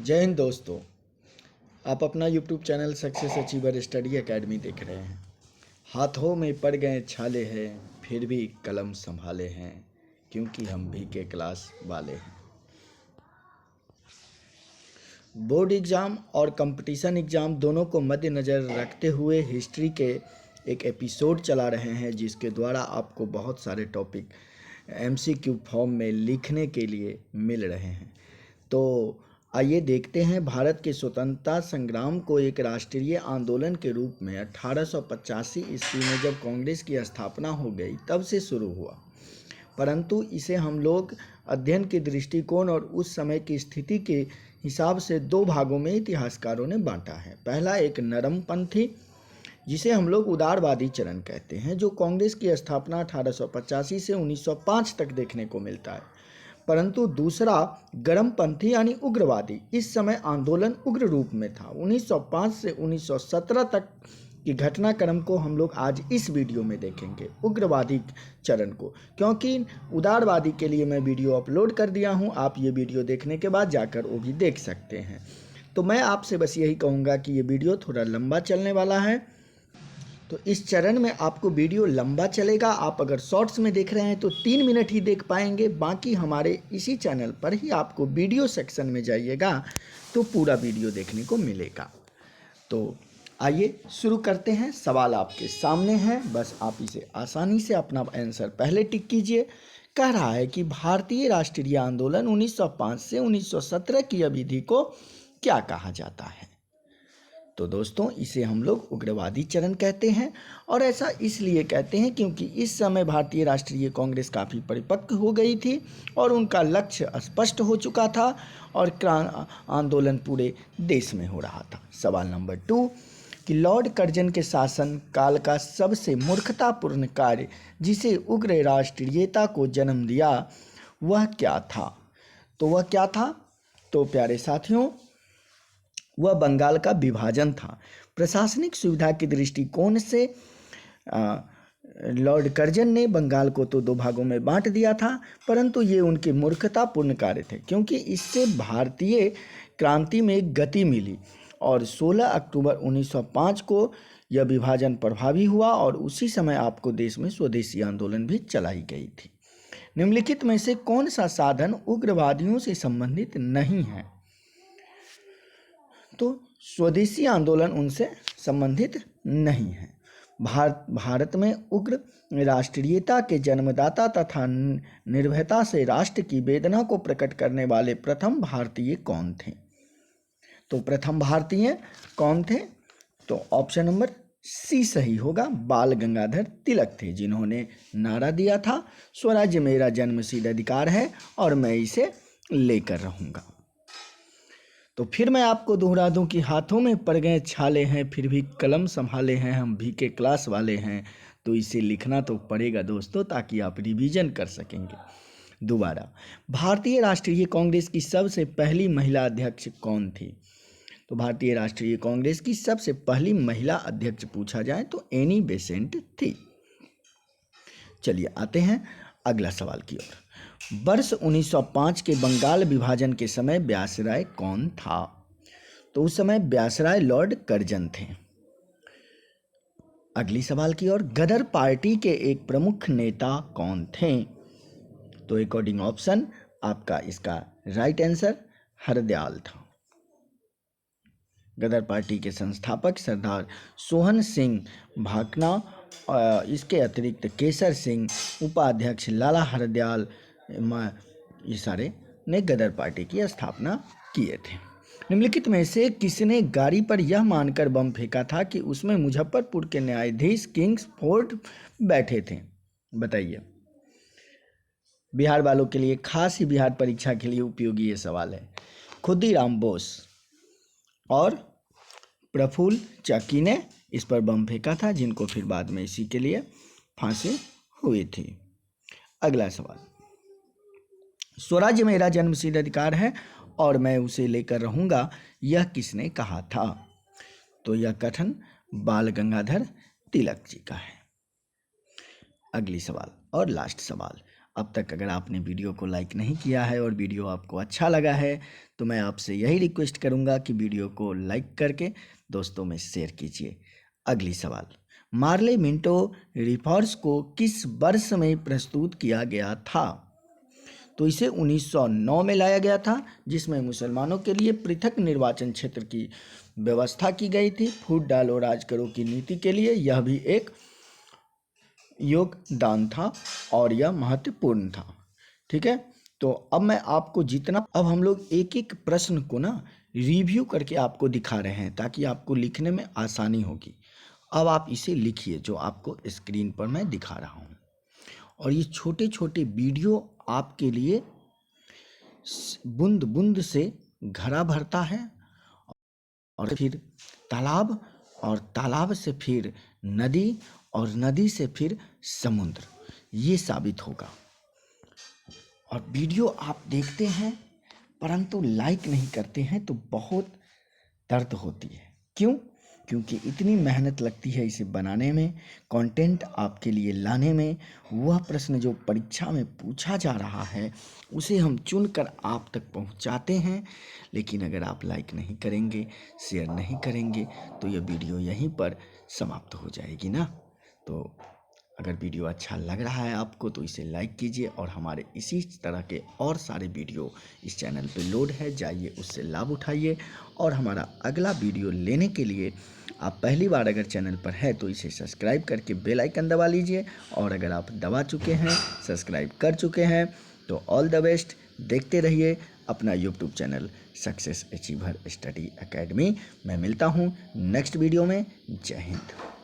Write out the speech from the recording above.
जय हिंद दोस्तों। आप अपना YouTube channel success achiever study academy देख रहे हैं। हाथों में पड़ गए छाले हैं, फिर भी कलम संभाले हैं, क्योंकि हम भी के क्लास वाले हैं। बोर्ड एग्ज़ाम और कंपटीशन एग्ज़ाम दोनों को मद्देनज़र रखते हुए हिस्ट्री के एक एपिसोड चला रहे हैं, जिसके द्वारा आपको बहुत सारे टॉपिक एमसीक्यू फॉर्म में लिखने के लिए मिल रहे हैं। तो आइए देखते हैं, भारत के स्वतंत्रता संग्राम को एक राष्ट्रीय आंदोलन के रूप में 1885 ईस्वी में जब कांग्रेस की स्थापना हो गई तब से शुरू हुआ, परंतु इसे हम लोग अध्ययन के दृष्टिकोण और उस समय की स्थिति के हिसाब से दो भागों में इतिहासकारों ने बांटा है। पहला एक नरमपंथी, जिसे हम लोग उदारवादी चरण कहते हैं, जो कांग्रेस की स्थापना 1885 से 1905 तक देखने को मिलता है, परंतु दूसरा गर्मपंथी यानी उग्रवादी। इस समय आंदोलन उग्र रूप में था। 1905 से 1917 तक की घटनाक्रम को हम लोग आज इस वीडियो में देखेंगे, उग्रवादी चरण को, क्योंकि उदारवादी के लिए मैं वीडियो अपलोड कर दिया हूं। आप ये वीडियो देखने के बाद जाकर वो भी देख सकते हैं। तो मैं आपसे बस यही कहूँगा कि ये वीडियो थोड़ा लंबा चलने वाला है, तो इस चरण में आपको वीडियो लंबा चलेगा। आप अगर शॉर्ट्स में देख रहे हैं तो 3 मिनट ही देख पाएंगे, बाकी हमारे इसी चैनल पर ही आपको वीडियो सेक्शन में जाइएगा तो पूरा वीडियो देखने को मिलेगा। तो आइए शुरू करते हैं। सवाल आपके सामने है, बस आप इसे आसानी से अपना आंसर पहले टिक कीजिए। कह रहा है कि भारतीय राष्ट्रीय आंदोलन 1905 से 1917 की अवधि को क्या कहा जाता है? तो दोस्तों, इसे हम लोग उग्रवादी चरण कहते हैं, और ऐसा इसलिए कहते हैं क्योंकि इस समय भारतीय राष्ट्रीय कांग्रेस काफ़ी परिपक्व हो गई थी और उनका लक्ष्य स्पष्ट हो चुका था और आंदोलन पूरे देश में हो रहा था। सवाल नंबर 2 कि लॉर्ड कर्जन के शासन काल का सबसे मूर्खतापूर्ण कार्य जिसे उग्र राष्ट्रीयता को जन्म दिया वह क्या था? तो वह क्या था? तो प्यारे साथियों, वह बंगाल का विभाजन था। प्रशासनिक सुविधा के दृष्टिकोण से लॉर्ड कर्जन ने बंगाल को तो दो भागों में बांट दिया था, परंतु ये उनके मूर्खतापूर्ण कार्य थे, क्योंकि इससे भारतीय क्रांति में गति मिली और 16 अक्टूबर 1905 को यह विभाजन प्रभावी हुआ और उसी समय आपको देश में स्वदेशी आंदोलन भी चलाई गई थी। निम्नलिखित में से कौन सा साधन उग्रवादियों से संबंधित नहीं है? तो स्वदेशी आंदोलन उनसे संबंधित नहीं है। भारत में उग्र राष्ट्रीयता के जन्मदाता तथा निर्भयता से राष्ट्र की वेदना को प्रकट करने वाले प्रथम भारतीय कौन थे? तो प्रथम भारतीय कौन थे? तो ऑप्शन नंबर सी सही होगा। बाल गंगाधर तिलक थे, जिन्होंने नारा दिया था, स्वराज्य मेरा जन्मसिद्ध अधिकार है और मैं इसे लेकर रहूँगा। तो फिर मैं आपको दोहरा दूं कि हाथों में पड़ गए छाले हैं, फिर भी कलम संभाले हैं, हम भी के क्लास वाले हैं। तो इसे लिखना तो पड़ेगा दोस्तों, ताकि आप रिवीजन कर सकेंगे। दोबारा, भारतीय राष्ट्रीय कांग्रेस की सबसे पहली महिला अध्यक्ष कौन थी? तो भारतीय राष्ट्रीय कांग्रेस की सबसे पहली महिला अध्यक्ष पूछा जाए तो एनी बेसेंट थी। चलिए आते हैं अगला सवाल की ओर। वर्ष 1905 के बंगाल विभाजन के समय व्यासराय कौन था? तो उस समय व्यासराय लॉर्ड कर्जन थे। अगली सवाल की ओर, गदर पार्टी के एक प्रमुख नेता कौन थे? तो अकॉर्डिंग ऑप्शन आपका इसका राइट आंसर हरदयाल था। गदर पार्टी के संस्थापक सरदार सोहन सिंह भाकना, इसके अतिरिक्त केसर सिंह, उपाध्यक्ष लाला हरदयाल, ये सारे ने गदर पार्टी की स्थापना किए थे। निम्नलिखित में से किसने गाड़ी पर यह मानकर बम फेंका था कि उसमें मुजफ्फरपुर के न्यायाधीश किंग्सफोर्ड बैठे थे? बताइए। बिहार वालों के लिए, खास ही बिहार परीक्षा के लिए उपयोगी ये सवाल है। खुदीराम बोस और प्रफुल्ल चाकी ने इस पर बम फेंका था, जिनको फिर बाद में इसी के लिए फांसी हुई थी। अगला सवाल, स्वराज्य मेरा जन्मसिद्ध अधिकार है और मैं उसे लेकर रहूंगा, यह किसने कहा था? तो यह कथन बाल गंगाधर तिलक जी का है। अगली सवाल और लास्ट सवाल, अब तक अगर आपने वीडियो को लाइक नहीं किया है और वीडियो आपको अच्छा लगा है तो मैं आपसे यही रिक्वेस्ट करूंगा कि वीडियो को लाइक करके दोस्तों में शेयर कीजिए। अगली सवाल, मार्ले मिंटो रिफॉर्म्स को किस वर्ष में प्रस्तुत किया गया था? तो इसे 1909 में लाया गया था, जिसमें मुसलमानों के लिए पृथक निर्वाचन क्षेत्र की व्यवस्था की गई थी। फूट डालो राज करो की नीति के लिए यह भी एक योगदान था और यह महत्वपूर्ण था। ठीक है, तो अब मैं आपको अब हम लोग एक एक प्रश्न को ना रिव्यू करके आपको दिखा रहे हैं ताकि आपको लिखने में आसानी होगी। अब आप इसे लिखिए जो आपको स्क्रीन पर मैं दिखा रहा हूँ, और ये छोटे छोटे वीडियो आपके लिए बूंद बूंद से घड़ा भरता है, और फिर तालाब, और तालाब से फिर नदी, और नदी से फिर समुद्र, ये साबित होगा। और वीडियो आप देखते हैं परंतु लाइक नहीं करते हैं तो बहुत दर्द होती है। क्यों? क्योंकि इतनी मेहनत लगती है इसे बनाने में, कंटेंट आपके लिए लाने में। वह प्रश्न जो परीक्षा में पूछा जा रहा है उसे हम चुनकर आप तक पहुंचाते हैं, लेकिन अगर आप लाइक नहीं करेंगे, शेयर नहीं करेंगे तो यह वीडियो यहीं पर समाप्त हो जाएगी ना। तो अगर वीडियो अच्छा लग रहा है आपको तो इसे लाइक कीजिए, और हमारे इसी तरह के और सारे वीडियो इस चैनल पे लोड है, जाइए उससे लाभ उठाइए। और हमारा अगला वीडियो लेने के लिए आप पहली बार अगर चैनल पर है तो इसे सब्सक्राइब करके बेल आइकन दबा लीजिए, और अगर आप दबा चुके हैं, सब्सक्राइब कर चुके हैं तो ऑल द बेस्ट। देखते रहिए अपना YouTube channel success achiever study academy. मैं मिलता हूँ नेक्स्ट वीडियो में। जय हिंद।